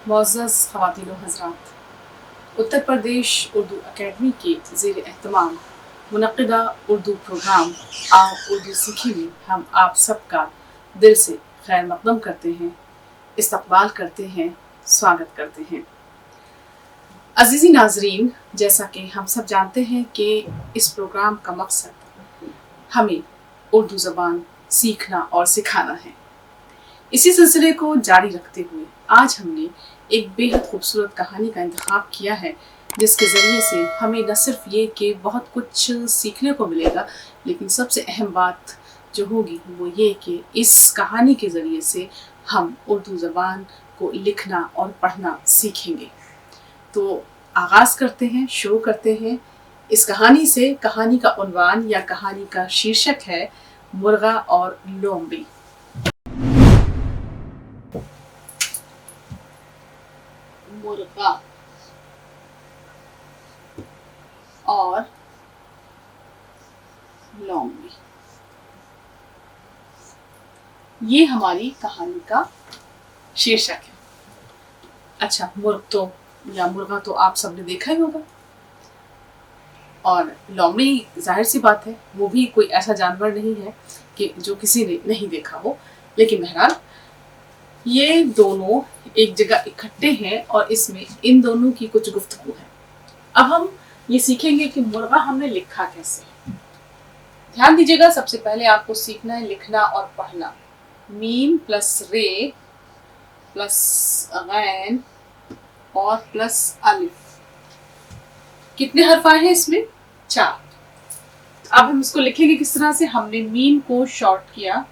मुअज़्ज़ज़ ख़वातीन व हज़रात, उत्तर प्रदेश उर्दू अकेडमी के ज़ेर एहतमाम मुनक़्क़िदा उर्दू प्रोग्राम आओ उर्दू सीखें में हम आप सबका दिल से खैर मक़दम करते हैं, इस्तक़बाल करते हैं, स्वागत करते हैं। अज़ीज़ी नाज़रीन, जैसा कि हम सब जानते हैं कि इस प्रोग्राम का मकसद हमें उर्दू ज़बान सीखना और सिखाना है। इसी सिलसिले को जारी रखते हुए आज हमने एक बेहद खूबसूरत कहानी का इंतखाब किया है, जिसके ज़रिए से हमें न सिर्फ ये कि बहुत कुछ सीखने को मिलेगा, लेकिन सबसे अहम बात जो होगी वो ये कि इस कहानी के ज़रिए से हम उर्दू ज़बान को लिखना और पढ़ना सीखेंगे। तो आगाज़ करते हैं, शुरू करते हैं इस कहानी से। कहानी का उन्वान या कहानी का शीर्षक है मुर्गा और लोमड़ी। मुर्गा और लोमड़ी, ये हमारी कहानी का शीर्षक है। अच्छा, मुर्गा तो आप सबने देखा ही होगा, और लोमड़ी जाहिर सी बात है वो भी कोई ऐसा जानवर नहीं है कि जो किसी ने नहीं देखा हो। लेकिन बहरहाल ये दोनों एक जगह इकट्ठे हैं और इसमें इन दोनों की कुछ गुफ्तगू है। अब हम ये सीखेंगे कि मुर्गा हमने लिखा कैसे। ध्यान दीजिएगा, सबसे पहले आपको सीखना है लिखना और पढ़ना। मीम प्लस रे प्लस गैन और प्लस अलिफ। कितने हर्फ आए हैं इसमें? 4। अब हम इसको लिखेंगे किस तरह से। हमने मीम को शॉर्ट किया,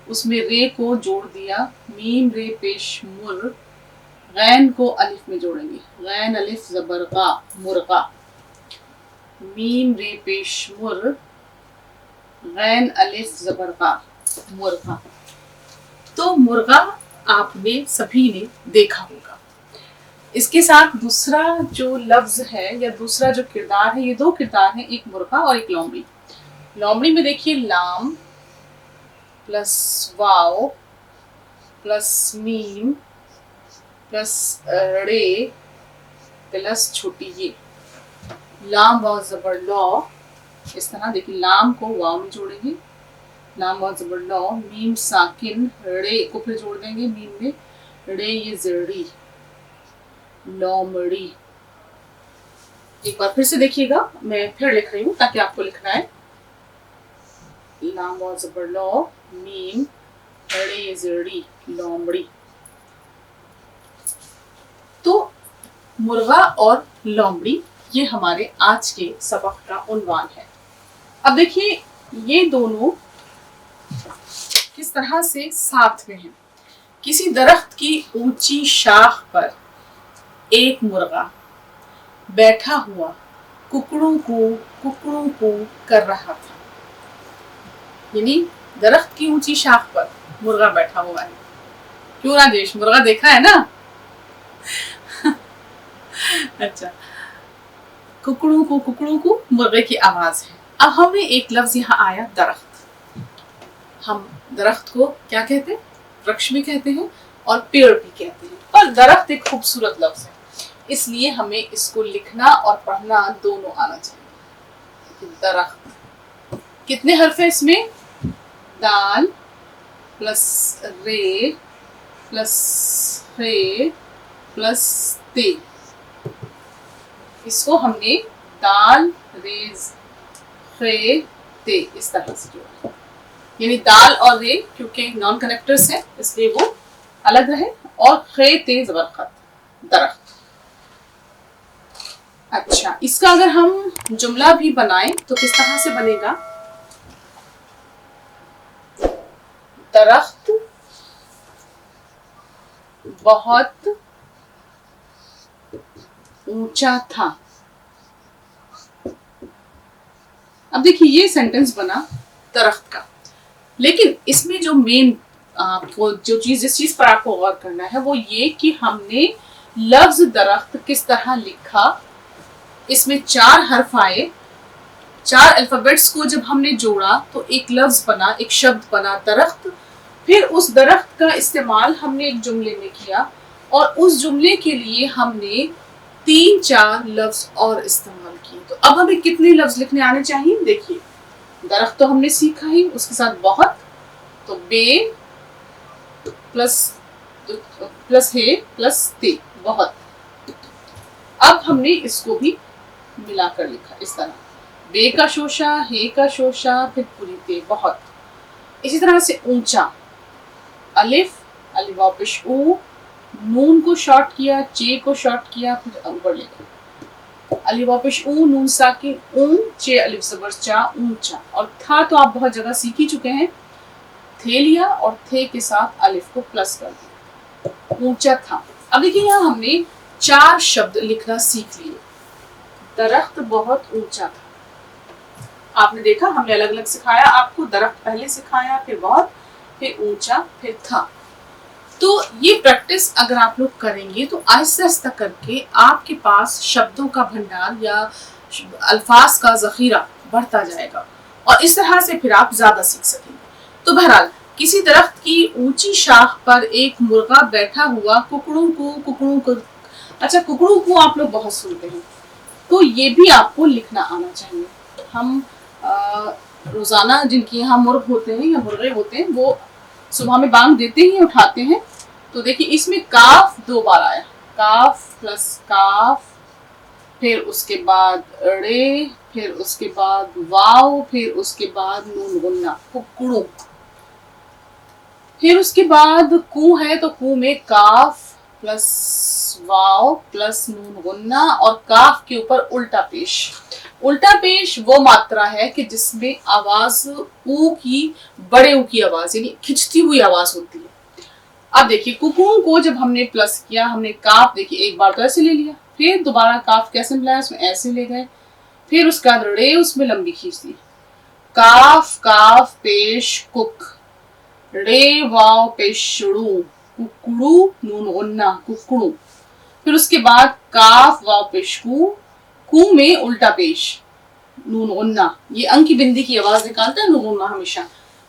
उसमें रे को जोड़ दिया, मीम रे पेश मुर, गैन को अलिफ में जोड़ेंगे, गैन अलिफ ज़बर गा, मुर्गा। मीम रे पेश मुर, गैन अलिफ ज़बर गा, मुर्गा। तो मुर्गा आपने सभी ने देखा होगा। इसके साथ दूसरा जो लफ्ज़ है या दूसरा जो किरदार है, ये 2 किरदार हैं, एक मुर्गा और एक लोमड़ी। लोमड़ी में देखिए लाम प्लस वाव प्लस मीम प्लस रे प्लस छोटी ये, लाम वाव ज़बर लौ। इस तरह देखिए, लाम को वाव में जोड़ेंगे, लाम वाव ज़बर लौ, मीम साकिन, रे को फिर जोड़ देंगे मीम में, रे ये ज़री, लोमड़ी। एक बार फिर से देखिएगा, मैं फिर लिख रही हूँ ताकि आपको लिखना है। लाम वाव ज़बर लौ, मीम, रे ज़री, लोमड़ी। तो मुर्गा और लोमड़ी ये हमारे आज के सबक का उन्वान है। अब देखिए, ये दोनों किस तरह से साथ में हैं। किसी दरख्त की ऊंची शाख पर एक मुर्गा बैठा हुआ कुकड़ों को कर रहा था। यानी दरख्त की ऊंची शाख पर मुर्गा बैठा हुआ है। क्यों राजेश, मुर्गा देखा है ना? अच्छा, कुकड़ों को मुर्गे की आवाज है। अब हमें एक लफ्ज यहाँ आया दरख्त। हम दरख्त को क्या कहते हैं? वृक्ष भी कहते हैं और पेड़ भी कहते हैं, और दरख्त एक खूबसूरत लफ्ज है, इसलिए हमें इसको लिखना और पढ़ना दोनों आना चाहिए। दरख्त, कितने हर्फ है इसमें? दाल प्लस रे प्लस खे प्लस ते। इसको हमने दाल रेज खे ते इस तरह से जोड़ा, यानी दाल और रे क्योंकि नॉन कनेक्टर्स है इसलिए वो अलग रहे, और खे ते ज़बरखत, दरख्त। अच्छा, इसका अगर हम जुमला भी बनाएं तो किस तरह से बनेगा? दरख्त बहुत ऊंचा था। अब देखिए, ये सेंटेंस बना दरख्त का, लेकिन इसमें जो मेन आपको जिस चीज पर आपको गौर करना है वो ये कि हमने लफ्ज दरख्त किस तरह लिखा। इसमें 4 हर्फ आए, 4 अल्फाबेट्स को जब हमने जोड़ा तो एक लफ्ज बना, एक शब्द बना दरख्त। फिर उस दरख्त का इस्तेमाल हमने एक जुमले में किया اور اس جملے کے لیے ہم نے 3-4 لفظ اور استعمال کیے. تو اب ہمیں کتنے لفظ لکھنے آنے چاہیے؟ دیکھیے درخت تو ہم نے سیکھا ہی، اس کے ساتھ بہت، تو بے پلس ہے پلس تے، بہت. اب ہم نے اس کو بھی ملا کر لکھا اس طرح، بے کا شوشہ، ہے کا شوشہ، پھر پوری تے، بہت. اسی طرح سے اونچا، الف الف واو پیش او، نون کو شارٹ کیا، چے کو شارٹ کیا، پھر اوپر لکھا الف واو پیش او، نون ساکن اون، چے الف زبر چا، اونچا. اور تھا تو آپ بہت جگہ سیکھ ہی چکے ہیں، تھے لیا اور تھے کے ساتھ الف کو پلس کر دیا، اونچا تھا. اب دیکھیے یہاں ہم نے 4 شبد لکھنا سیکھ لیے. درخت بہت اونچا تھا، آپ نے دیکھا ہم نے الگ الگ سکھایا آپ کو، درخت پہلے سکھایا، پھر بہت، پھر اونچا، پھر تھا. تو یہ پریکٹس اگر آپ لوگ کریں گے تو آہستہ آہستہ کر کے آپ کے پاس شبدوں کا بھنڈار یا الفاظ کا ذخیرہ بڑھتا جائے گا، اور اس طرح سے پھر آپ زیادہ سیکھ سکیں گے. تو بہرحال کسی درخت کی اونچی شاخ پر ایک مرغا بیٹھا ہوا ککڑوں کو اچھا ککڑوں کو آپ لوگ بہت سنتے ہیں، تو یہ بھی آپ کو لکھنا آنا چاہیے. ہم روزانہ جن کے یہاں مرغ ہوتے ہیں یا مرغے ہوتے ہیں وہ صبح میں بانگ دیتے ہی اٹھاتے ہیں. تو دیکھیے اس میں کاف 2 بار آیا، کاف پلس کاف، پھر اس کے بعد رے، پھر اس کے بعد واو، پھر اس کے بعد نون غنہ، ککڑوں. پھر اس کے بعد کو ہے تو کو میں کاف پلس واو پلس نون غنہ اور کاف کے اوپر الٹا پیش. الٹا پیش وہ ماترا ہے کہ جس میں آواز او کی، بڑے او کی آواز یعنی کھچتی ہوئی آواز ہوتی ہے. اب دیکھیے ککڑوں کو جب ہم نے پلس کیا، ہم نے کاف دیکھیے ایک بار تو ایسے لے لیا، پھر دوبارہ کاف کیسے ملایا، اس میں ایسے لے گئے، پھر اس کے بعد رے اس میں لمبی کھینچ دی، کاف کاف پیش کک، رے واو پیش شڑو، ککڑو نون غنہ ککڑوں. پھر اس کے بعد کاف واو پیش کو میں الٹا پیش نون غنہ، یہ ان کی بندی کی آواز نکالتا ہے نون غنہ. ہمیشہ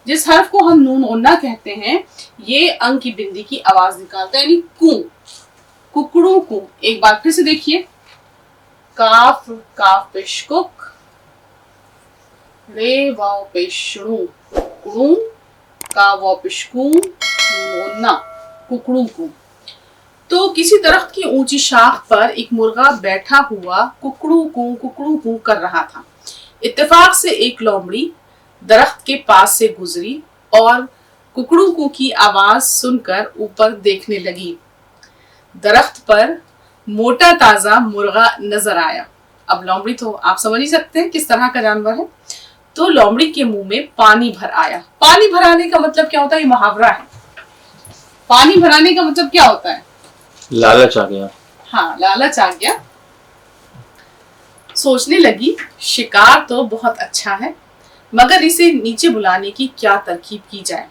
جس حرف کو ہم نون غنہ کہتے ہیں یہ ان کی بندی کی آواز نکالتا ہے، یعنی کو، ککڑوں کو. ایک بار پھر سے دیکھیے، کاف کاف پیش کک، رے واو پیش شڑو ککڑوں، کا واو پیش کو، نون غنہ ککڑوں کو. تو کسی درخت کی اونچی شاخ پر ایک مرغا بیٹھا ہوا ککڑوں کو کر رہا تھا. اتفاق سے ایک لومڑی درخت کے پاس سے گزری اور ککڑوں کی آواز سن کر اوپر دیکھنے لگی. درخت پر موٹا تازہ مرغا نظر آیا. اب لومڑی تو آپ سمجھ ہی سکتے ہیں کس طرح کا جانور ہے. تو لومڑی کے منہ میں پانی بھر آیا. پانی بھرانے کا مطلب کیا ہوتا ہے؟ یہ محاورہ ہے. پانی بھرانے کا مطلب کیا ہوتا ہے؟ لالچ آ گیا. ہاں لالچ آ گیا. سوچنے لگی شکار تو بہت اچھا ہے مگر اسے نیچے بلانے کی کیا ترکیب کی جائے.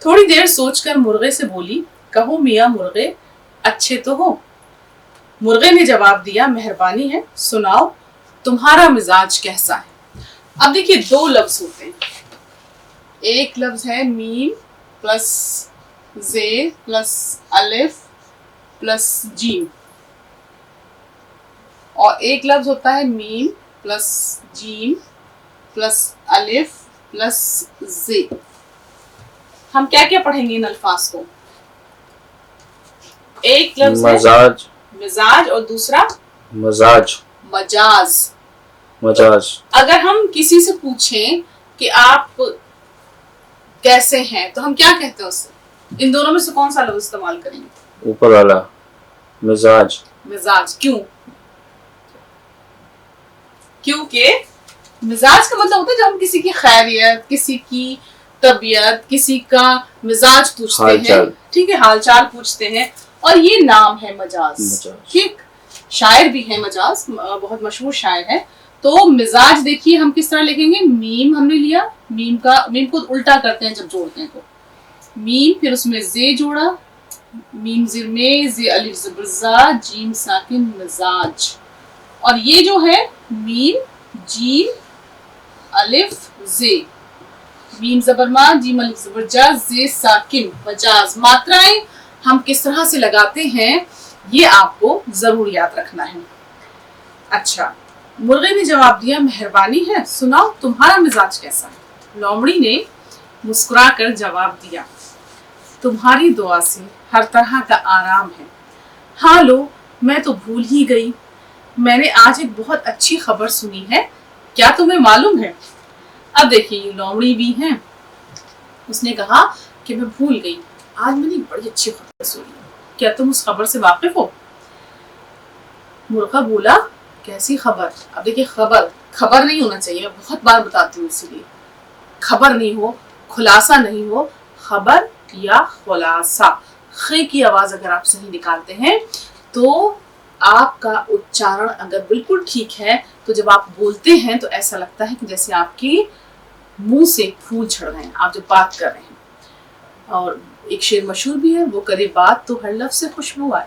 تھوڑی دیر سوچ کر مرغے سے بولی، کہو میاں مرغے اچھے تو ہو. مرغے نے جواب دیا، مہربانی ہے سناؤ تمہارا مزاج کیسا ہے. اب دیکھیے 2 لفظ ہوتے ہیں، ایک لفظ ہے میم پلس زیر پلس الف پلس جیم، اور ایک لفظ ہوتا ہے میم پلس جیم پلس الف پلس زے. ہم کیا کیا پڑھیں گے ان الفاظ کو؟ ایک لفظ مزاج، مزاج، اور دوسرا مزاج، مجاز. اگر ہم کسی سے پوچھیں کہ آپ کیسے ہیں تو ہم کیا کہتے ہیں اس سے؟ ان دونوں میں سے کون سا لفظ استعمال کریں گے؟ اوپر والا مزاج. مزاج. کیونکہ مزاج کا مطلب ہوتا ہے جب ہم کسی کی خیریت، کسی کی طبیعت، کسی کا مزاج پوچھتے ہیں، ٹھیک ہے، حال چال پوچھتے ہیں، اور یہ نام ہے مجاز. ٹھیک، شاعر بھی ہے مجاز، بہت مشہور شاعر ہے. تو مزاج دیکھیے ہم کس طرح لکھیں گے، میم ہم نے لیا، میم کو الٹا کرتے ہیں جب جوڑتے ہیں تو میم، پھر اس میں زے جوڑا، میم زیر میں، زے الف زبر زا، جیم ساکن مزاج. اور یہ جو ہے میم جیم الف زے، میم زبر ما، جیم الف زبر جا، زے ساکن، مجاز. ماترائیں ہم کس طرح سے لگاتے ہیں یہ آپ کو ضرور یاد رکھنا ہے۔ اچھا، مرغے نے جواب دیا مہربانی ہے، سناؤ تمہارا مزاج کیسا ہے؟ لومڑی نے مسکرا کر جواب دیا تمہاری دعا سے ہر طرح کا آرام ہے۔ ہاں لو، میں تو بھول ہی گئی، میں نے آج ایک بہت اچھی خبر سنی ہے، کیا تمہیں معلوم ہے؟ اب دیکھیے یہ لومڑی بھی ہیں، اس نے کہا کہ میں بھول گئی، آج میں نے ایک بڑی اچھی خبر سنی، کیا تم اس خبر سے واقف ہو؟ مرغا بولا کیسی خبر؟ اب دیکھیے خبر نہیں ہونا چاہیے، میں بہت بار بتاتی ہوں، اسی لیے خبر نہیں ہو، خلاصہ نہیں ہو، خبر یا خلاصہ، خے کی آواز اگر آپ صحیح نکالتے ہیں تو آپ کا اچارن اگر بالکل ٹھیک ہے تو جب آپ بولتے ہیں تو ایسا لگتا ہے کہ جیسے آپ کی منہ سے پھول جھڑ رہے ہیں، آپ جو بات کر رہے ہیں۔ اور ایک شعر مشہور بھی ہے، وہ کرے بات تو ہر لفظ سے خوشبو آئے،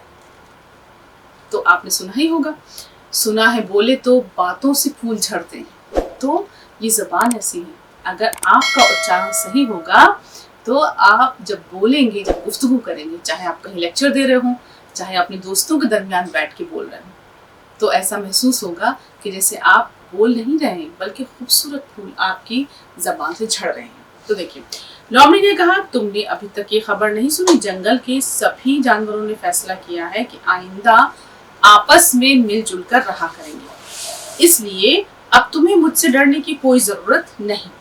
تو آپ نے سنا ہی ہوگا، سنا ہے بولے تو باتوں سے پھول جھڑتے ہیں۔ تو یہ زبان ایسی ہے، اگر آپ کا اچارن صحیح ہوگا تو آپ جب بولیں گے، جب گفتگو کریں گے، چاہے آپ کہیں لیکچر دے رہے ہوں، چاہے اپنے دوستوں کے درمیان بیٹھ کے بول رہے ہوں، تو ایسا محسوس ہوگا کہ جیسے آپ بول نہیں رہے ہیں بلکہ خوبصورت پھول آپ کی زبان سے جھڑ رہے ہیں۔ تو دیکھیے لومڑی نے کہا تم نے ابھی تک یہ خبر نہیں سنی، جنگل کے سبھی جانوروں نے فیصلہ کیا ہے کہ آئندہ آپس میں مل جل کر رہا کریں گے، اس لیے اب تمہیں مجھ سے ڈرنے کی کوئی ضرورت نہیں۔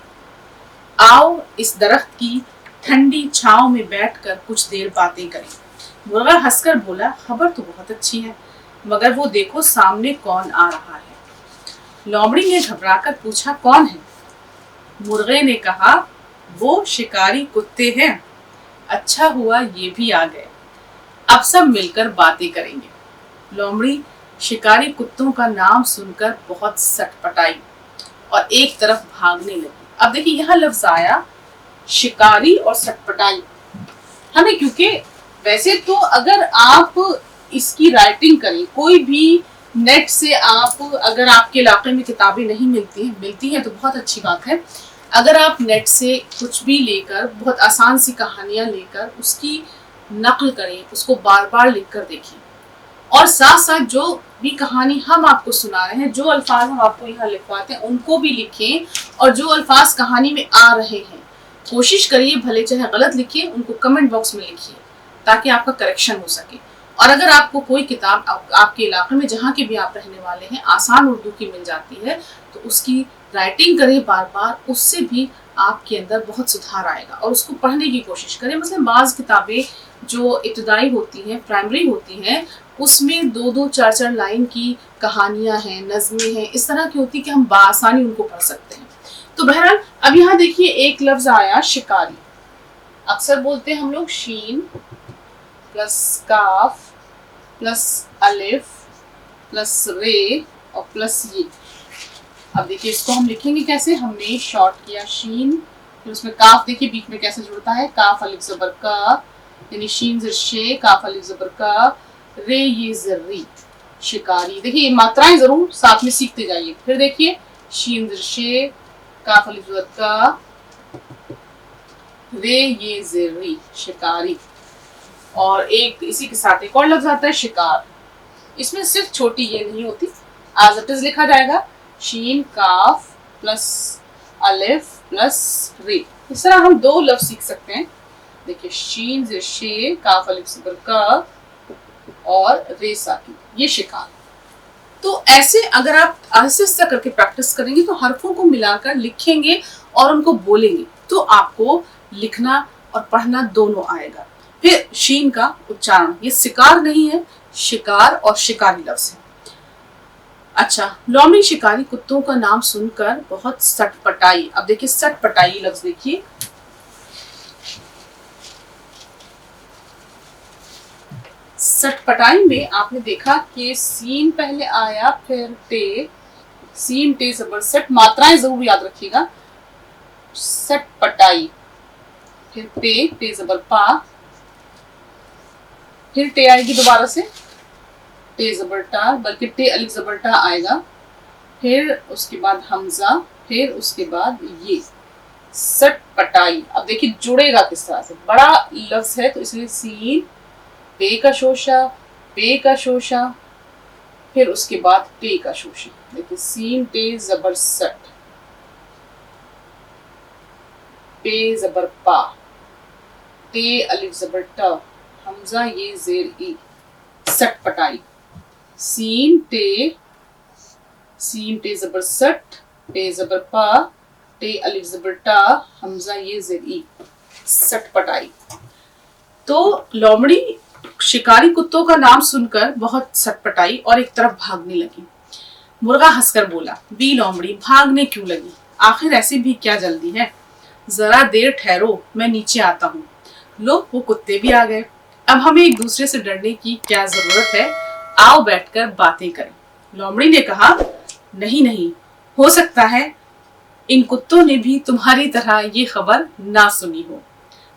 آؤ اس درخت کی ٹھنڈی چھاؤں میں بیٹھ کر کچھ دیر باتیں کریں۔ مرغا ہنس کر بولا خبر تو بہت اچھی ہے، مگر وہ دیکھو سامنے کون آ رہا ہے۔ لومڑی نے گھبرا کر پوچھا کون ہے؟ مرغے نے کہا وہ شکاری کتے ہیں، اچھا ہوا یہ بھی آ گئے، اب سب مل کر باتیں کریں گے۔ لومڑی شکاری کتوں کا نام سن کر بہت سٹ پٹائی اور ایک طرف بھاگنے لگی۔ اب دیکھیے یہاں لفظ آیا شکاری اور سٹ پٹائی، ہمیں کیونکہ ویسے تو اگر آپ اس کی رائٹنگ کریں، کوئی بھی نیٹ سے آپ اگر آپ کے علاقے میں کتابیں نہیں ملتی ہیں تو بہت اچھی بات ہے، اگر آپ نیٹ سے کچھ بھی لے کر بہت آسان سی کہانیاں لے کر اس کی نقل کریں، اس کو بار بار لکھ کر دیکھیں، اور ساتھ ساتھ جو بھی کہانی ہم آپ کو سنا رہے ہیں، جو الفاظ ہم آپ کو یہاں لکھواتے ہیں ان کو بھی لکھیں، اور جو الفاظ کہانی میں آ رہے ہیں کوشش کریے بھلے چاہے غلط لکھیں ان کو کمنٹ باکس میں لکھیے تاکہ آپ کا کریکشن ہو سکے۔ اور اگر آپ کو کوئی کتاب آپ کے علاقے میں جہاں کے بھی آپ رہنے والے ہیں آسان اردو کی مل جاتی ہے تو اس کی رائٹنگ کریں بار بار، اس سے بھی آپ کے اندر بہت سدھار آئے گا، اور اس کو پڑھنے کی کوشش کریں۔ مثلا بعض کتابیں جو ابتدائی ہوتی ہیں، پرائمری ہوتی ہیں، اس میں 2-2 4-4 لائن کی کہانیاں ہیں، نظمیں ہیں، اس طرح کی ہوتی کہ ہم بآسانی ان کو پڑھ سکتے ہیں۔ تو بہرحال اب یہاں دیکھیے ایک لفظ آیا شکاری، اکثر بولتے ہیں ہم لوگ شین پلس کاف پلس الف پلس رے اور پلس یہ۔ اب دیکھیے اس کو ہم لکھیں گے کیسے، ہم نے شارٹ کیا شین، پھر اس میں کاف دیکھیے بیچ میں کیسے جڑتا ہے، کاف الف زبر کا، یعنی شین زر شے، کاف الف زبر کا، رے یہ زری، شکاری۔ دیکھیے یہ ماترائیں ضرور ساتھ میں سیکھتے جائیے۔ پھر دیکھیے شین زر شے، کاف الف زبر کا، رے یہ زری، شکاری۔ اور ایک اسی کے ساتھ ایک اور لفظ آتا ہے شکار، اس میں صرف چھوٹی یہ نہیں ہوتی، ایز اٹ از لکھا جائے گا شین کاف پلس الف پلس رے، اس طرح ہم 2 لفظ سیکھ سکتے ہیں۔ دیکھیے شین زر شے، کاف الف زبر کا اور رے ساکن، یہ شکار۔ تو ایسے اگر آپ آہستہ آہستہ کر کے پریکٹس کریں گے تو حرفوں کو ملا کر لکھیں گے اور ان کو بولیں گے تو آپ کو لکھنا اور پڑھنا دونوں آئے گا۔ پھر شین کا اچارن، یہ سکار نہیں ہے، شکار اور شکاری لفظ ہے۔ اچھا، لومڑی شکاری کتوں کا نام سن کر بہت سٹ پٹائی۔ اب دیکھیے سٹ پٹائی لفظ دیکھیے، سٹ پٹائی میں آپ نے دیکھا کہ سین پہلے آیا پھر ٹے، سین ٹے زبر سٹ، ماترائیں ضرور یاد رکھیے گا، سٹ پٹائی، پھر ٹے، ٹے زبر پا، پھر ٹے آئے گی دوبارہ سے، ٹے زبر ٹا، بلکہ ٹے الف زبر ٹا آئے گا، پھر اس کے بعد حمزہ، پھر اس کے بعد یہ سٹ پٹائی۔ اب دیکھیے جڑے گا کس طرح سے، بڑا لفظ ہے تو اس لیے سین पे का शोशा, पे का शोशा, फिर उसके बाद टे का शोशा। देखिए सीन टे जबर सट, पे जबर पा, टे अलिफ जबर ट, हमजा ये जेर ई, सटपटाई। सीन टे जबर सट, पे जबर पा, टे अलिफ जबर टा, हमजा ये जेर ई, सटपटाई। तो लोमड़ी शिकारी कुत्तों का नाम सुनकर बहुत सटपटाई और एक तरफ भागने लगी। मुर्गा हंसकर बोला, बी लोमड़ी भागने क्यों लगी, आखिर ऐसी भी क्या जल्दी है, जरा देर ठहरो मैं नीचे आता हूँ। लो वो कुत्ते भी आ गए, अब हमें एक दूसरे से डरने की क्या जरूरत है, आओ बैठकर बातें करें। लोमड़ी ने कहा, नहीं नहीं, हो सकता है इन कुत्तों ने भी तुम्हारी तरह ये खबर ना सुनी हो।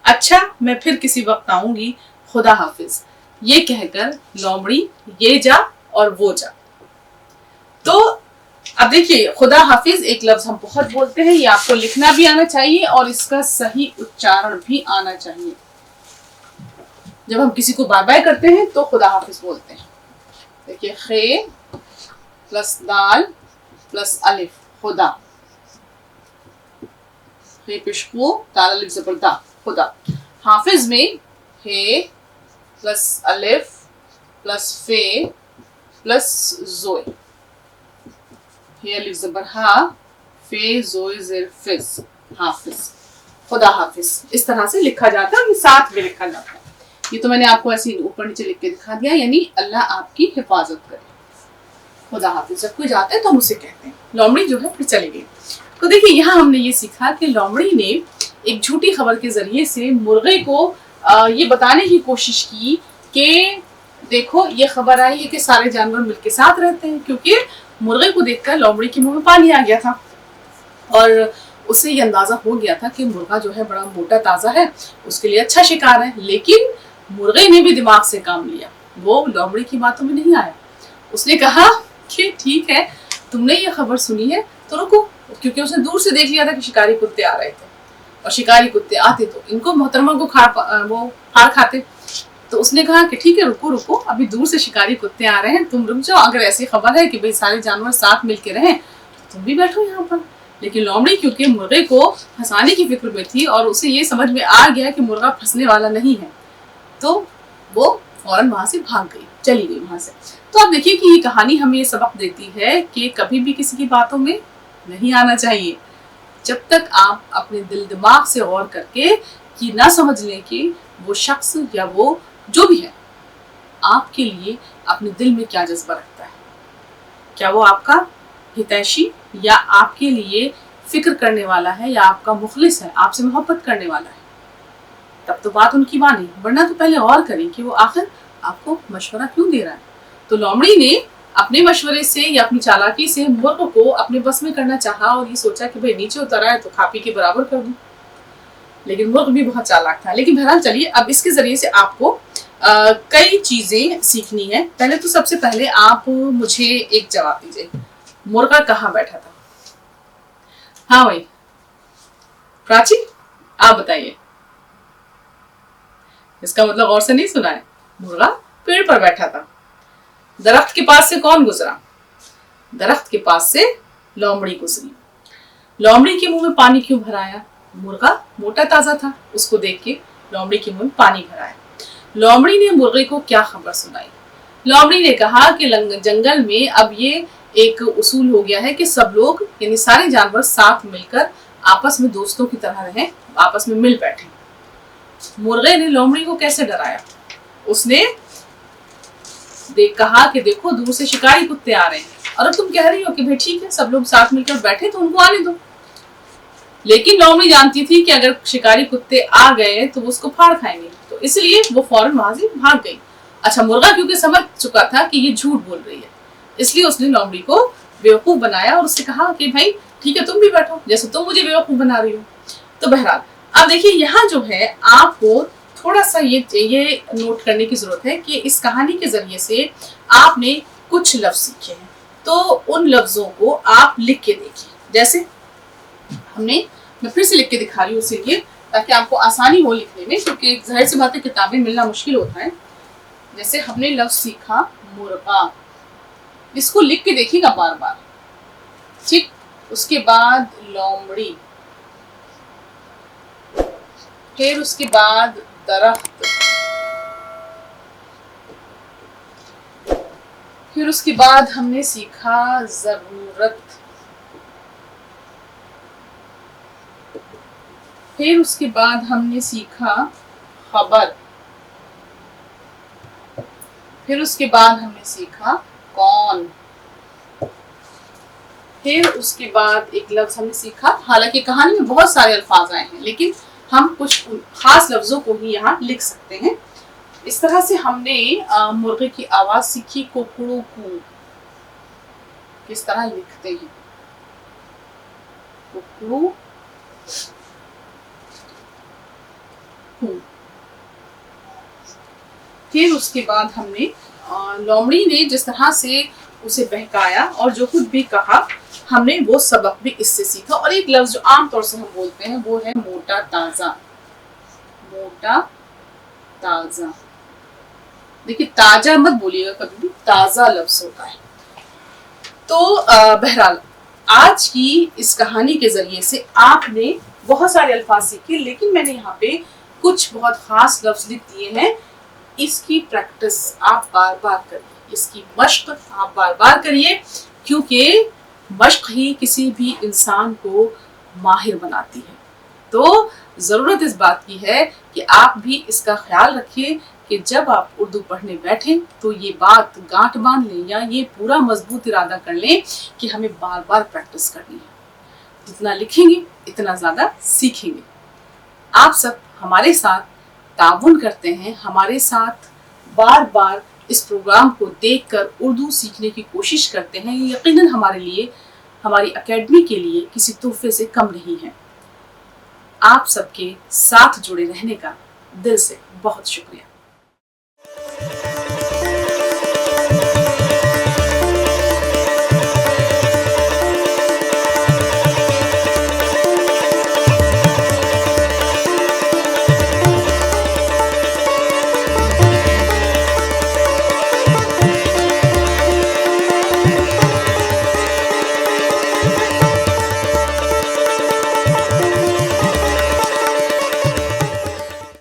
अच्छा मैं फिर किसी वक्त आऊंगी, खुदा हाफिज। ये कहकर लोमड़ी ये जा और वो जा। तो अब देखिए खुदा हाफिज एक लफ्ज हम बहुत बोलते हैं, ये आपको लिखना भी आना चाहिए और इसका सही उच्चारण भी आना चाहिए। जब हम किसी को बाय बाय करते हैं तो खुदा हाफिज बोलते हैं। देखिए खे प्लस दाल प्लस अलिफ, खुदा, खे पिशकू दाल अलिफ जबर दा, खुदा। हाफिज में हे प्लस अलिफ प्लस फे प्लस जोए, हे अलिफ जबर हा, फे जोए जेर फिज, हाफिज, खुदा हाफिज। इस तरह से लिखा जाता है, साथ में लिखा जाता है। ये तो मैंने आपको ऐसे ऊपर नीचे लिख के दिखा दिया, यानी अल्लाह आपकी हिफाजत करे, खुदा हाफिज। जब कोई जाता है तो हम उसे कहते हैं। लोमड़ी जो है फिर चली गई। तो देखिए यहाँ हमने ये सीखा कि लोमड़ी ने एक झूठी खबर के जरिए से मुर्गे को ये बताने की कोशिश की कि देखो ये खबर आई है कि सारे जानवर मिलके साथ रहते हैं, क्योंकि मुर्गे को देखकर लोमड़ी के मुंह में पानी आ गया था और उससे ये अंदाजा हो गया था कि मुर्गा जो है बड़ा मोटा ताजा है, उसके लिए अच्छा शिकार है। लेकिन मुर्गे ने भी दिमाग से काम लिया, वो लोमड़ी की बातों में नहीं आया। उसने कहा कि ठीक है तुमने ये खबर सुनी है तो रुको, क्योंकि उसने दूर से देख लिया था कि शिकारी कुत्ते आ रहे थे और शिकारी कुत्ते आते तो इनको मोहतरमा को फाड़ खाते। तो उसने कहा कि ठीक है रुको रुको, अभी दूर से शिकारी कुत्ते आ रहे हैं, तुम रुक जाओ, अगर ऐसी खबर है कि भाई सारे जानवर साथ मिलके रहें तो तुम भी बैठो यहाँ पर। लेकिन लोमड़ी क्योंकि मुर्गे को फंसाने की फिक्र में थी और उसे ये समझ में आ गया कि मुर्गा फंसने वाला नहीं है, तो वो फौरन वहां से भाग गई, चली गई वहां से। तो आप देखिए कि ये कहानी हमें ये सबक देती है कि कभी भी किसी की बातों में नहीं आना चाहिए, जब तक आप अपने दिल दिमाग से गौर करके ये ना समझ लें कि वो शख्स या वो जो भी है आपके लिए अपने दिल में क्या जज्बा रखता है, क्या वो आपका हितैषी या आपके लिए फिक्र करने वाला है या आपका मुखलिस है, आपसे मोहब्बत करने वाला है, तब तो बात उनकी माने, वरना तो पहले गौर करें कि वो आखिर आपको मशवरा क्यों दे रहा है। तो लोमड़ी ने अपने मशवरे से या अपनी चालाकी से मुर्ग को अपने बस में करना चाहा और ये सोचा कि भाई नीचे उतरा है तो खा पी के बराबर कर दूं, लेकिन मुर्ग भी बहुत चालाक था। लेकिन बहरहाल चलिए अब इसके जरिए से आपको कई चीजें सीखनी है। पहले तो सबसे पहले आप मुझे एक जवाब दीजिए, मुर्गा कहाँ बैठा था? हाँ भाई प्राची आप बताइए, इसका मतलब और से नहीं सुना है, मुर्गा पेड़ पर बैठा था। दरख्त के पास से कौन गुजरा? दरख्त के पास से लोमड़ी गुजरी। लोमड़ी के मुंह में पानी क्यों भराया? मुर्गा मोटा ताजा था, उसको देख के लोमड़ी के मुंह में पानी भराया। लोमड़ी ने मुर्गे को क्या खबर सुनाई? लोमड़ी ने कहा कि जंगल में अब ये एक उसूल हो गया है कि सब लोग यानी सारे जानवर साथ मिलकर आपस में दोस्तों की तरह रहें, आपस में मिल बैठे। मुर्गे ने लोमड़ी को कैसे डराया? उसने कहा कि देखो दूर से शिकारी कुत्ते आ रहे हैं और अब तुम कह रही हो कि भाई ठीक है सब लोग साथ मिलकर बैठे तो उनको आने दो। लेकिन लोमड़ी जानती थी कि अगर शिकारी कुत्ते आ गए तो वो उसको फाड़ खाएंगे, तो इसलिए वो फौरन वहां से भाग गई। अच्छा मुर्गा क्योंकि समझ चुका था कि ये झूठ बोल रही है, इसलिए उसने लोमड़ी को बेवकूफ बनाया और उससे कहा कि भाई ठीक है तुम भी बैठो जैसे तुम मुझे बेवकूफ बना रही हो। तो बहरहाल अब देखिए यहाँ जो है आपको थोड़ा सा ये नोट करने की जरूरत है कि इस कहानी के जरिए से आपने कुछ लफ्ज सीखे हैं, तो उन लफ्जों को आप लिख के देखिए। जैसे मैं फिर से लिख के दिखा रही हूँ इसीलिए ताकि आपको आसानी हो लिखने में, क्योंकि जाहिर सी बात है किताबें मिलना मुश्किल होता है। जैसे हमने लफ्ज सीखा मुर्गा, इसको लिख के देखिएगा बार बार, ठीक। उसके बाद लोमड़ी, फिर उसके बाद दरख्त, फिर उसके बाद हमने सीखा जरूरत, फिर उसके बाद हमने सीखा खबर, फिर उसके बाद हमने सीखा कौन, फिर उसके बाद एक लफ्ज हमने सीखा, हालांकि कहानी में बहुत सारे अल्फाज आए हैं लेकिन हम कुछ खास लफ्जों को ही यहाँ लिख सकते हैं। इस तरह से हमने मुर्गे की आवाज सीखी, कुकड़ू कू किस तरह लिखते हैं, कुकड़ू कू। फिर उसके बाद हमने लोमड़ी ने जिस तरह से उसे बहकाया और जो कुछ भी कहा, हमने वो सबक भी इससे सीखा। और एक लफ्ज जो आम तौर से हम बोलते हैं वो है मोटा ताजा, मोटा ताजा। देखिए ताजा मत बोलिएगा कभी भी, ताजा लफ्ज होता है। तो बहरहाल आज की इस कहानी के जरिए से आपने बहुत सारे अल्फाज सीखे, लेकिन मैंने यहाँ पे कुछ बहुत खास लफ्ज लिख दिए हैं। इसकी प्रैक्टिस आप बार बार करिए, इसकी मश्क आप बार बार करिए, क्योंकि मश्क ही किसी भी इंसान को माहिर बनाती है। तो ज़रूरत इस बात की है कि आप भी इसका ख्याल रखिए कि जब आप उर्दू पढ़ने बैठें तो ये बात गांठ बांध लें या ये पूरा मजबूत इरादा कर लें कि हमें बार बार प्रैक्टिस करनी है। जितना लिखेंगे इतना ज़्यादा सीखेंगे। आप सब हमारे साथ ताउन करते हैं, हमारे साथ बार बार इस प्रोग्राम को देखकर उर्दू सीखने की कोशिश करते हैं। ये यकीनन हमारे लिए, हमारी एकेडमी के लिए किसी तोहफे से कम नहीं है। आप सबके साथ जुड़े रहने का दिल से बहुत शुक्रिया।